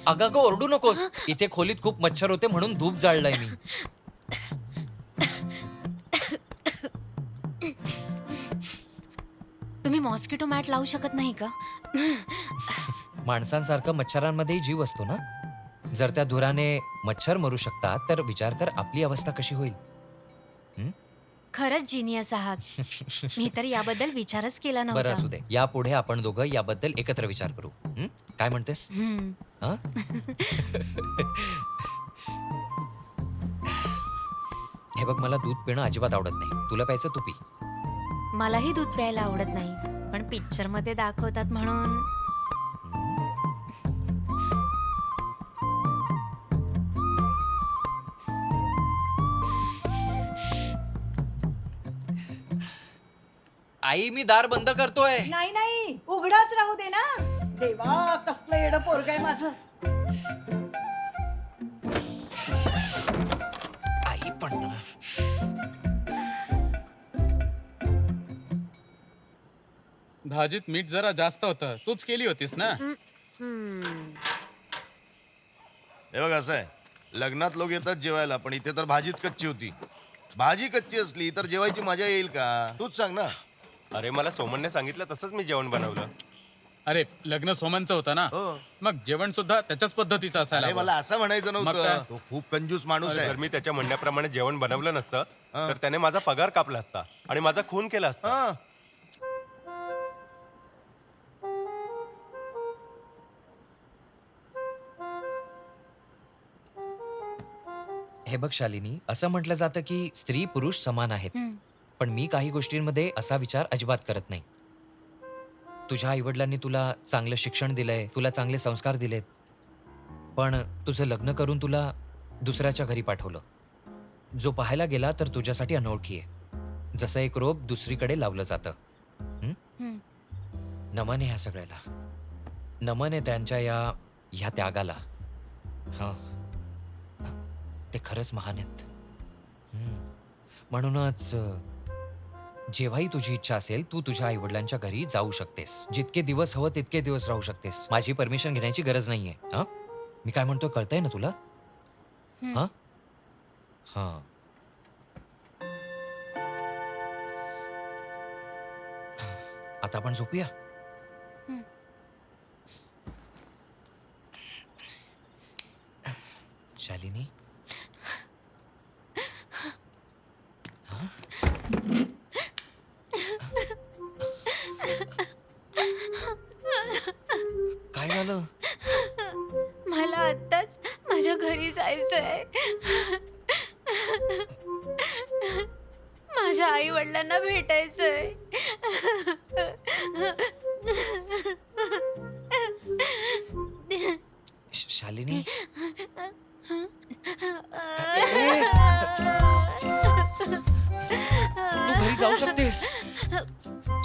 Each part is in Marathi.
अगं अगं ओरडू नकोस. इथे खोलीत खूप मच्छर होते म्हणून धूप जाळलाय मी. तुम्ही मॉस्किटो मॅट लावू शकत नाही का? माणसांसारखं मच्छरांमध्येही जीव असतो ना. जर त्या धुराने मच्छर मरू शकतात तर विचार कर आपली अवस्था कशी होईल. खरंच जिनियस आहात. मी तर याबद्दल विचारच केला बरं नव्हता. असू दे. यापुढे आपण दोघं याबद्दल एकत्र विचार करू. काय म्हणतेस? हम्म. हं? हे बघ मला दूध पिणं अजिबात आवडत नाही. तुला प्यायचं तू पी. मलाही दूध प्यायला आवडत नाही, पण पिक्चर मध्ये दाखवतात म्हणून. आई मी दार बंद करतोय. नाही नाही, उघडाच राहू दे ना. देवा, कसलं येडं पोरगं आहे माझं. आई पण ना. भाजीत मीठ जरा जास्त होतं. तूच केली होतीस ना? हे बघ असं आहे, लग्नात लोक येतात जेवायला, पण इथे तर भाजीच कच्ची होती. भाजी कच्ची असली तर जेवायची मजा येईल का? तूच सांग ना. अरे मला सोमनने सांगितलं तसंच मी जेवण बनवलं. अरे लग्न सोमनचं होतं ना, हो. मग जेवण सुद्धा त्याच्याच पद्धतीचं असायला अरे हवं. मला असं म्हणायचं मग नव्हतं. काय? तो खूप कंजूस माणूस जर आहे. मी त्याच्या म्हणण्याप्रमाणे जेवण बनवलं नसतं तर त्याने माझा पगार कापला असता आणि माझा खून केला असता. हा. हे बघ शालिनी, असं म्हटलं जातं की स्त्री पुरुष समान आहेत. पण मी काही गोष्टींमध्ये असा विचार अजिबात करत नाही. तुझ्या आईवडिलांनी तुला चांगलं शिक्षण दिलंय, तुला चांगले संस्कार दिलेत, पण तुझं लग्न करून तुला दुसऱ्याच्या घरी पाठवलं, जो पाहायला गेला तर तुझ्यासाठी अनोळखी आहे. जसं एक रोप दुसरीकडे लावलं जातं. नमन आहे ह्या सगळ्याला. नमन आहे त्यांच्या ह्या त्यागाला. हा, ते खरंच महान आहेत. म्हणूनच जेव्हाही तुझी इच्छा असेल तू तुझ्या आईवडिलांच्या घरी जाऊ शकतेस. जितके दिवस हवं तितके दिवस राहू शकतेस. माझी परमिशन घेण्याची गरज नाहीये. हा, मी काय म्हणतोय कळतंय ना तुला? हा हा. आता आपण झोपूया. शालिनी, काय झालं? मला आत्ताच माझ्या घरी जायचंय. माझ्या आई वडिलांना भेटायचंय. शालिनी, तू घरी जाऊ शकतेस.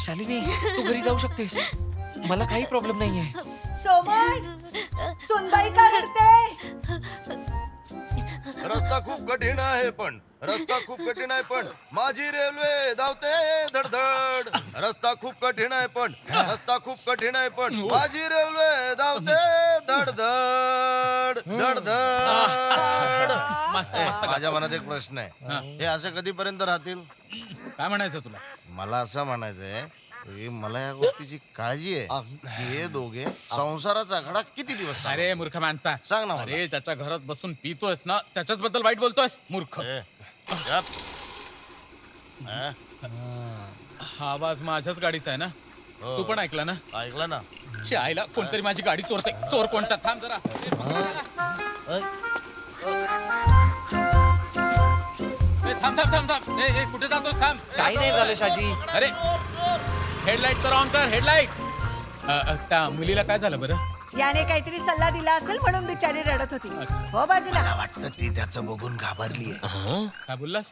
शालिनी, तू घरी जाऊ शकतेस. मला काही प्रॉब्लेम नाहीये. सोमन, सुनबाई काय करते? रस्ता खूप कठीण आहे पण माझी रेल्वे धावते धडधड. रस्ता खूप कठीण आहे पण माझी रेल्वे धावते धडधड धडधड. मस्त मस्त. माझ्या मनात एक प्रश्न आहे, हे असे कधीपर्यंत राहतील? काय म्हणायचं तुला? मला असं म्हणायचंय की मला या गोष्टीची काळजी आहे की हे दोघे संसाराचा आकडा किती दिवस चालवतील? अरे मूर्ख माणसा, सांग ना मला. अरे ज्याच्या घरात बसून पितोयस ना त्याच्याच बद्दल वाईट बोलतोयस मूर्ख. ए, गप. हा? हा आवाज माझ्याच गाडीचा आहे ना? हो. तू पण ऐकला ना? ऐकलं ना? आईला कोणतरी माझी गाडी चोरते. चोर कोणता? थांब जरा. ए, थांब थांब थांब थांब. ए, ए, कुठे जातोस? थांब. काही नाही झालं शाजी. अरे हेडलाईट तर ऑन कर. हेडलाईट. त्या मुलीला काय झालं बरं? याने काहीतरी सल्ला दिला असेल म्हणून बिचारी रडत होती. हो बाजूला. वाटतं ती त्याचं बघून घाबरलीये. काय बोललास?